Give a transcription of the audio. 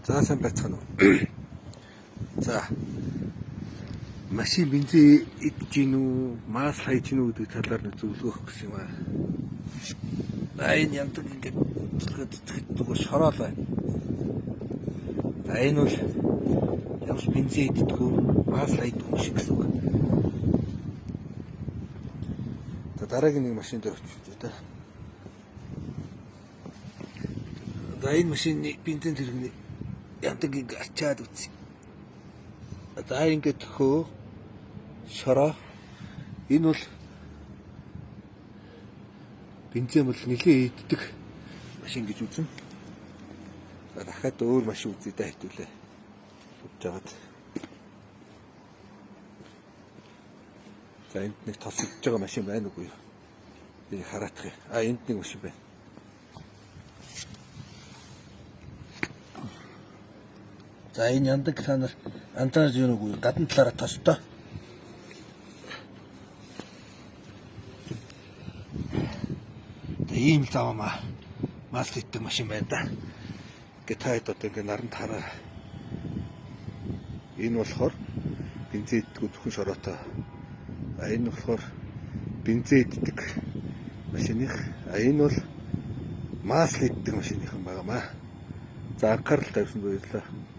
За сайн байцгаана уу. За машин бензин идэж гин үү, мас хайж гин үү гэдэг талаар нэг зөвлөгөө өгөх гэсэн юм аа. Энэ яндаг ингээд зүгээр шороо байна. За энэ бол ямар бензин иддэггүй, мас хайдаггүй шиг гэсэн үг. За дараагийн нэг машин дээр очиж та. За энэ машины бензин тэрэгний яндаг ингээд ачаад үтсэн. За ингээд хөө шороо энэ бол бензин бол нэлээд иддэг машин гэж үзнэ. За дахиад өөр машин үзье даа хэвтүүлээ. Үзэж жагаад. За энд нэг тос идж байгаа машин байна уугүй юу? Энийг хараадах юм. Энд нэг машин байна. За энэ яндаг та нар анзаарж байна уугүй юу? Гадна талаараа тостой. Ийм л заваа мас иддэг машин байна да. Гэ та хэд одоо ингээ наранд хараа. Энэ болохоор бензин иддэг зөвхөн шороотой. Энэ болохоор бензин иддэг машиных. Энэ бол мас иддэг машиныхан байгаамаа. За анхаарал тавьсан баярлалаа.